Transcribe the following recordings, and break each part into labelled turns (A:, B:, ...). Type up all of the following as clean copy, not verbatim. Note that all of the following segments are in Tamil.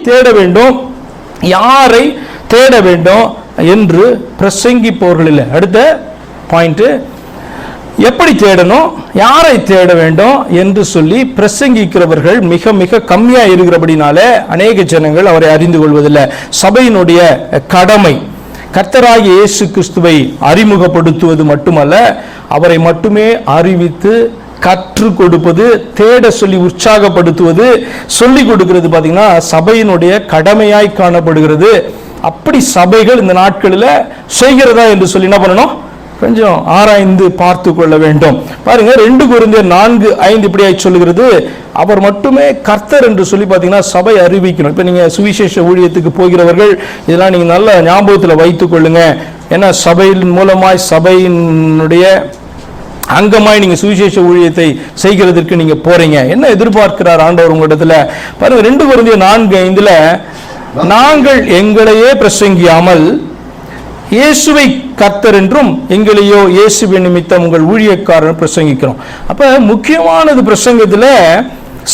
A: தேட வேண்டும், யாரை தேட வேண்டும் என்று பிரசங்கிப்பவர்கள் இல்லை. அடுத்த பாயிண்ட், எப்படி தேடணும், யாரை தேட வேண்டும் என்று சொல்லி பிரசங்கிக்கிறவர்கள் மிக மிக கம்மியா இருக்கிறபடினால அநேக ஜனங்கள் அவரை அறிந்து கொள்வதில்லை. சபையினுடைய கடமை கர்த்தராகிய இயேசு கிறிஸ்துவை அறிமுகப்படுத்துவது மட்டுமல்ல, அவரை மட்டுமே அறிவித்து கற்றுக் கொடுப்பது, தேட சொல்லி உற்சாகப்படுத்துவது, சொல்லிக் கொடுக்கிறது பார்த்தீங்கன்னா சபையினுடைய கடமையாய் காணப்படுகிறது. அப்படி சபைகள் இந்த நாட்களில் செய்கிறதா என்று சொல்லி என்ன பண்ணணும், கொஞ்சம் ஆராய்ந்து பார்த்து கொள்ள வேண்டும். பாருங்க 2 கொரிந்தியர் 4:5 இப்படியாய் சொல்லுகிறது, அவர் மட்டுமே கர்த்தர் என்று சொல்லி பார்த்தீங்கன்னா சபை அறிவிக்கணும். இப்போ நீங்கள் சுவிசேஷ ஊழியத்துக்கு போகிறவர்கள் இதெல்லாம் நீங்கள் நல்ல ஞாபகத்தில் வைத்துக் கொள்ளுங்க. ஏன்னா சபையின் மூலமாய் சபையினுடைய அங்கமாய் நீங்க சுவிசேஷ ஊழியத்தை செய்கிறதற்கு நீங்க போறீங்க. என்ன எதிர்பார்க்கிறார் ஆண்டவர் உங்களிடத்துல? பாருங்க 2 கொரிந்தியர் 4:5 நாங்கள் எங்களையே பிரசங்கியாமல் இயேசுவை கர்த்தர் என்றும் எங்களையோ இயேசுவின் நிமித்தம் உங்கள் ஊழியக்காரன் பிரசங்கிக்கிறோம். அப்ப முக்கியமானது பிரசங்கத்துல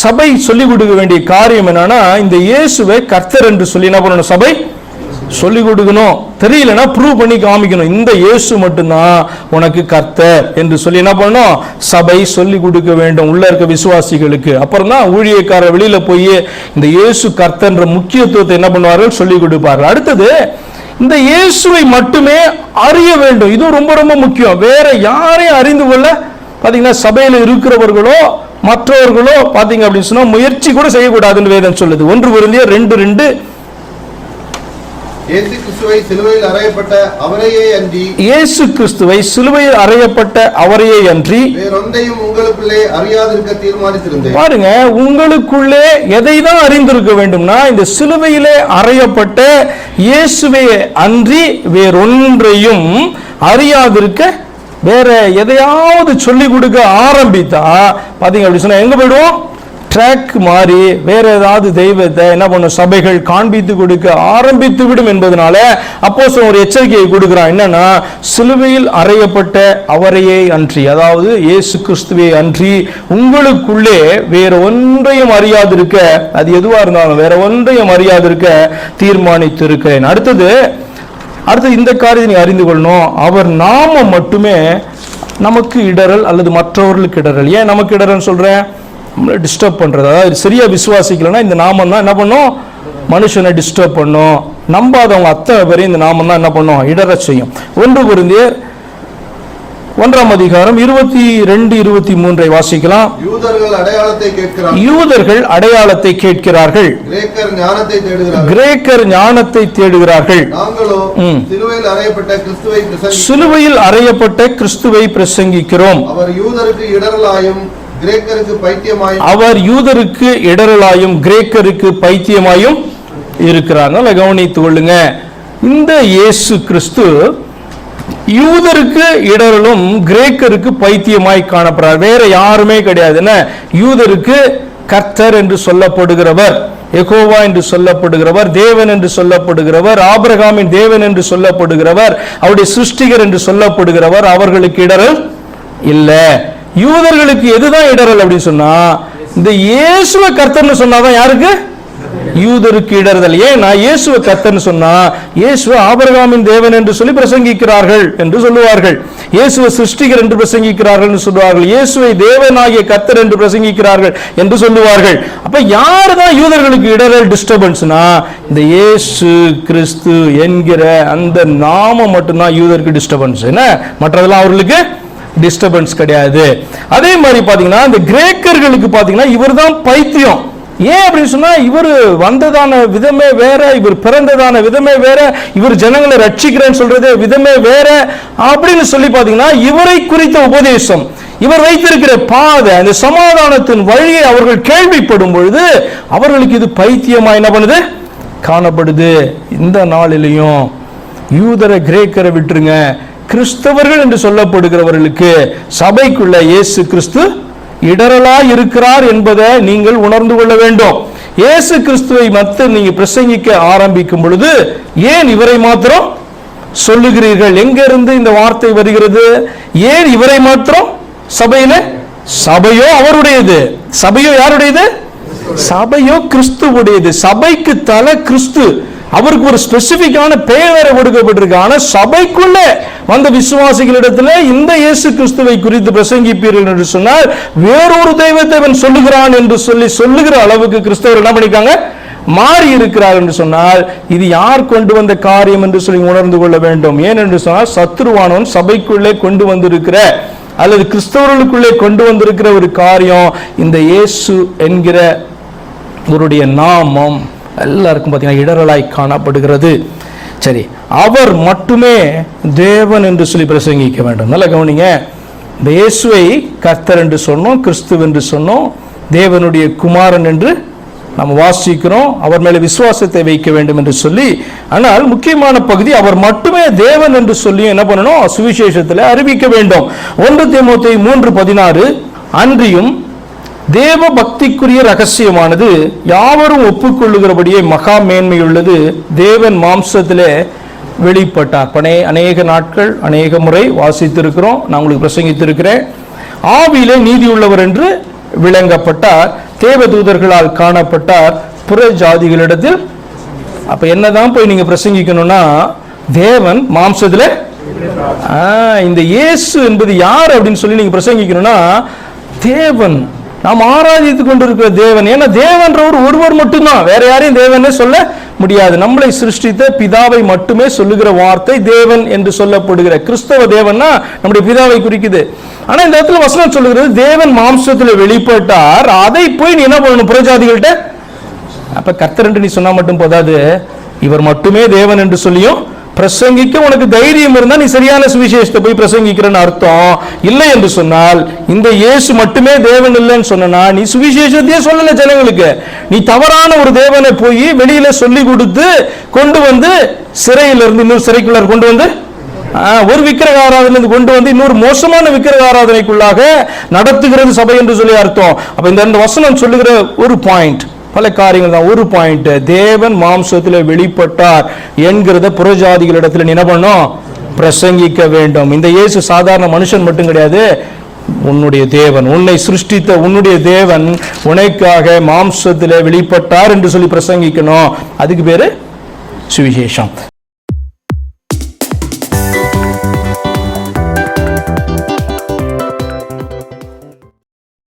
A: சபை சொல்லிக் கொடுக்க வேண்டிய காரியம் என்னன்னா, இந்த இயேசுவை கர்த்தர் என்று சொல்லி என்ன பண்ணணும், சபை சொல்லிக் கொடுக்கணும். தெரியலன்னா ப்ரூவ் பண்ணி காமிக்கணும், இந்த இயேசு மட்டும்தான் உனக்கு கர்த்தர் என்று சொல்லி என்ன பண்ணணும், சபை சொல்லிக் கொடுக்க வேண்டும் உள்ள இருக்க விசுவாசிகளுக்கு. அப்புறம் தான் ஊழியக்காரர் வெளியில போய் இந்த இயேசு கர்த்தர்ன்ற முக்கியத்துவத்தை என்ன பண்ணுவார்கள், சொல்லிக் கொடுப்பார்கள். அடுத்தது இந்த இயேசுவை மட்டுமே அறிய வேண்டும். இது ரொம்ப ரொம்ப முக்கியம். வேற யாரையும் அறிந்து கொள்ள பாத்தீங்கன்னா சபையில இருக்கிறவர்களோ மற்றவர்களோ பாத்தீங்க அப்படின்னு சொன்னா முயற்சி கூட செய்யக்கூடாதுன்னு வேதம் சொல்லுது. 1 கொரிந்தியர் 2:2
B: இயேசு கிறிஸ்துவை சிலுவையில் அறையப்பட்ட அவரையே அன்றி,
A: இயேசு கிறிஸ்துவை சிலுவையில் அறையப்பட்ட அவரையே அன்றி
B: வேறொன்றையும் உங்களுக்குள்ளே அறியாதிருக்க தீர்மானித்திருந்தேன்.
A: பாருங்க, உங்களுக்குள்ளே எதை தான் அறிந்திருக்க வேண்டும்னா, இந்த சிலுவையிலே அறையப்பட்ட இயேசுவை அன்றி வேறொன்றையும் அறியாதிருக்க, வேற எதையாவது சொல்லிக் கொடுக்க ஆரம்பித்தா பாத்தீங்க அப்படி சொன்னா எங்க போயிடுவோம், ட்ராக் மாறி வேற ஏதாவது தெய்வத்தை என்ன பண்ணும், சபைகள் காண்பித்து கொடுக்க ஆரம்பித்து விடும் என்பதனால அப்போஸ்தலன் ஒரு எச்சரிக்கையை கொடுக்கிறான். என்னன்னா, சிலுவையில் அறையப்பட்ட அவரையே அன்றி, அதாவது இயேசு கிறிஸ்துவை அன்றி உங்களுக்குள்ளே வேற ஒன்றையும் அறியாதிருக்க, அது எதுவா இருந்தாலும் வேற ஒன்றையும் அறியாதிருக்க தீர்மானித்து இருக்கிறேன். அடுத்தது இந்த காரியத்தை நீ அறிந்து கொள்ளணும், அவர் நாமம் மட்டுமே நமக்கு இடரல் அல்லது மற்றவர்களுக்கு இடரல். ஏன் நமக்கு இடரல் சொல்றேன், நம்மளை டிஸ்டர்ப் பண்றது. அதாவது சரியா விசுவாசிக்கலன்னா இந்த நாமம் தான் என்ன பண்ணும், மனுஷனை டிஸ்டர்ப் பண்ணும். நம்பாதவங்க அத்தனை பேரையும் இந்த நாமம் தான் என்ன பண்ணும், இடர செய்யும். 1 கொரிந்தியர் 1:22-23 வாசிக்கலாம்.
B: யூதர்கள்
A: அடையாளத்தை கேட்கிறார்கள், கிரேக்கர் ஞானத்தை தேடுகிறார்கள். சிலுவையில் அறையப்பட்ட கிறிஸ்துவை பிரசங்கிக்கிறோம்.
B: அவர் யூதருக்கு இடரலாயும்
A: கிரேக்கருக்கு பைத்தியமாயும் இருக்கிறாங்க. கவனித்துக் கொள்ளுங்க, இந்த இயேசு கிறிஸ்து யூதருக்கு இடரலும் கிரேக்கருக்கு பைத்தியமாய் காணப்படுறார். வேற யாருமே கிடையாது. என்ன, யூதருக்கு கர்த்தர் என்று சொல்லப்படுகிறவர், யெகோவா என்று சொல்லப்படுகிறவர், தேவன் என்று சொல்லப்படுகிறவர், ஆபிரகாமின் தேவன் என்று சொல்லப்படுகிறவர், அவருடைய சிருஷ்டிகர் என்று சொல்லப்படுகிறவர், அவர்களுக்கு இடரல் இல்லை. யூதர்களுக்கு எதுதான் இடரல் அப்படின்னு சொன்னா, இந்த இயேசுவை கர்த்தர்னு சொன்னாதான் யாருக்கு, யூதருக்கு இடறுதல். ஏன்னா இயேசுவை கர்த்தர்னு சொன்னா இயேசுவை ஆபிரகாமின் தேவன் என்று சொல்லி பிரசங்கிக்கிறார்கள் என்று சொல்லுவார்கள், இயேசுவை சிருஷ்டிகர் என்று பிரசங்கிக்கிறார்கள் என்று சொல்லுவார்கள், இயேசுவை தேவனாகிய கர்த்தர் என்று பிரசங்கிக்கிறார்கள் என்று சொல்லுவார்கள். அப்ப யாருதான் யூதர்களுக்கு இடரல், டிஸ்டர்பன்ஸ்னா, இந்த இயேசு கிறிஸ்து என்கிற அந்த நாமம் மட்டும்தான் யூதருக்கு டிஸ்டர்பன்ஸ். என்ன, மற்றதெல்லாம் அவர்களுக்கு டிஸ்டர்பன்ஸ் கிடையாது. அதே மாதிரி பாத்தீங்கன்னா இந்த கிரேக்கர்களுக்கு பாத்தீங்கன்னா இவர் தான் பைத்தியம். ஏன் அப்படின்னு சொன்னா, இவர் வந்ததான விதமே வேற, இவர் பிறந்ததான விதமே வேற, இவர் ஜனங்களை ரட்சிக்கிறேன்னு சொல்றது விதமே வேற அப்படின்னு சொல்லி பாத்தீங்கன்னா இவரை குறித்த உபதேசம், இவர் வைத்திருக்கிற பாதை, அந்த சமாதானத்தின் வழியை அவர்கள் கேள்விப்படும் பொழுது அவர்களுக்கு இது பைத்தியமா என்ன பண்ணுது, காணப்படுது. இந்த நாளிலையும் யூதரை கிரேக்கரை விட்டுருங்க, கிறிஸ்தவர்கள் என்று சொல்லப்படுகிறவர்களுக்கு சபைக்குள்ள இயேசு கிறிஸ்து இடரலா இருக்கிறார் என்பதை நீங்கள் உணர்ந்து கொள்ள வேண்டும். இயேசு கிறிஸ்துவை மட்டும் நீங்க பிரசங்கிக்க ஆரம்பிக்கும் பொழுது ஏன் இவரை மாத்திரம் சொல்லுகிறீர்கள், எங்க இருந்து இந்த வார்த்தை வருகிறது, ஏன் இவரை மாத்திரம் சபையில, சபையோ அவருடையது, சபையோ யாருடையது, சபையோ கிறிஸ்துவுடையது. சபைக்கு தலை கிறிஸ்து. அவருக்கு ஒரு ஸ்பெசிபிக்கான பெயர் வேற கொடுக்கப்பட்டிருக்கு. ஆனா சபைக்குள்ள வந்த விசுவாசிகளிடத்துல இந்த இயேசு கிறிஸ்துவை குறித்து பிரசங்கிப்பீர்கள் என்று சொன்னால் வேறொரு தெய்வத்தை அவன் சொல்லுகிறான் என்று சொல்லுகிற அளவுக்கு கிறிஸ்தவர்கள் என்ன பண்ணிருக்காங்க, மாறி இருக்கிறார் என்று சொன்னால் இது யார் கொண்டு வந்த காரியம் என்று சொல்லி உணர்ந்து கொள்ள வேண்டும். ஏனென்று சொன்னால் சத்துருவானவன் சபைக்குள்ளே கொண்டு வந்திருக்கிற அல்லது கிறிஸ்தவர்களுக்குள்ளே கொண்டு வந்திருக்கிற ஒரு காரியம் இந்த இயேசு என்கிற அவருடைய நாமம் எல்லாருக்கும் பார்த்தீங்கன்னா இடரலாய் காணப்படுகிறது. சரி, அவர் மட்டுமே தேவன் என்று சொல்லி பிரசங்கிக்க வேண்டும். நல்ல கவனிங்க, இந்த இயேசுவை கர்த்தர் என்று சொன்னோம், கிறிஸ்து என்று சொன்னோம், தேவனுடைய குமாரன் என்று நாம் வாசிக்கிறோம், அவர் மேலே விசுவாசத்தை வைக்க வேண்டும் என்று சொல்லி. ஆனால் முக்கியமான பகுதி அவர் மட்டுமே தேவன் என்று சொல்லி என்ன பண்ணணும், சுவிசேஷத்தில் அறிவிக்க வேண்டும். 1 தீமோத்தேயு 3:16 அன்றியும் தேவ பக்திக்குரிய ரகசியமானது யாவரும் ஒப்புக்கொள்ளுகிறபடியே மகா மேன்மையுள்ளது. தேவன் மாம்சத்திலே வெளிப்பட்டார். அநேக நாட்கள் அநேக முறை வாசித்திருக்கிறோம், நான் உங்களுக்கு பிரசங்கித்திருக்கிறேன். ஆவியிலே நீதியுள்ளவர் என்று விளங்கப்பட்டார், தேவதூதர்களால் காணப்பட்டார், புற ஜாதிகளிடத்தில். அப்ப என்னதான் போய் நீங்க பிரசங்கிக்கணும்னா தேவன் மாம்சத்துல இந்த இயேசு என்பது யார் அப்படின்னு சொல்லி நீங்க பிரசங்கிக்கணும்னா தேவன், நாம் ஆராதித்துக் கொண்டிருக்கிற தேவன். ஏன்னா தேவன்றவர் ஒருவர் மட்டும்தான், வேற யாரையும் தேவனே சொல்ல முடியாது. நம்மளை சிருஷ்டித்த பிதாவை மட்டுமே சொல்லுகிற வார்த்தை தேவன் என்று சொல்லப்படுகிற கிறிஸ்தவ தேவன்னா நம்முடைய பிதாவை குறிக்குது. ஆனா இந்த இடத்துல வசனம் சொல்லுகிறது தேவன் மாம்சத்தில் வெளிப்பட்டார். அதை போய் நீ என்ன பண்ணணும், புறஜாதிகள்கிட்ட. அப்ப கர்த்தர் என்று நீ சொன்னா மட்டும் போதாது, இவர் மட்டுமே தேவன் என்று சொல்லியும் பிரசங்கிக்க உனக்கு தைரியம் இருந்தா நீ சரியான சுவிசேஷத்தை போய் பிரசங்கிக்கிறன்னு அர்த்தம். இல்லை என்று சொன்னால் இந்த இயேசு மட்டுமே தேவன் இல்லைன்னு சொன்னா நீ சுவிசேஷத்தையே சொல்லல ஜனங்களுக்கு. நீ தவறான ஒரு தேவனை போய் வெளியில சொல்லி கொடுத்து கொண்டு வந்து சிறையிலிருந்து இன்னொரு சிறைக்குள்ள கொண்டு வந்து ஒரு விக்கிரக ஆராதனை கொண்டு வந்து இன்னொரு மோசமான விக்கிரக ஆராதனைக்குள்ளாக நடத்துகிறது சபை என்று சொல்லி அர்த்தம். அப்ப இந்த வசனம் சொல்லுகிற ஒரு பாயிண்ட், பல காரியங்கள் தான். ஒரு பாயிண்ட், தேவன் மாம்சத்தில் வெளிப்பட்டார் என்கிறத புறஜாதிகளிடத்தில் என்ன பண்ணும், பிரசங்கிக்க வேண்டும். இந்த இயேசு சாதாரண மனுஷன் மட்டும் கிடையாது, உன்னுடைய தேவன், உன்னை சிருஷ்டித்த உன்னுடைய தேவன் உனக்காக மாம்சத்தில் வெளிப்பட்டார் என்று சொல்லி பிரசங்கிக்கணும். அதுக்கு பேரு சுவிசேஷம்.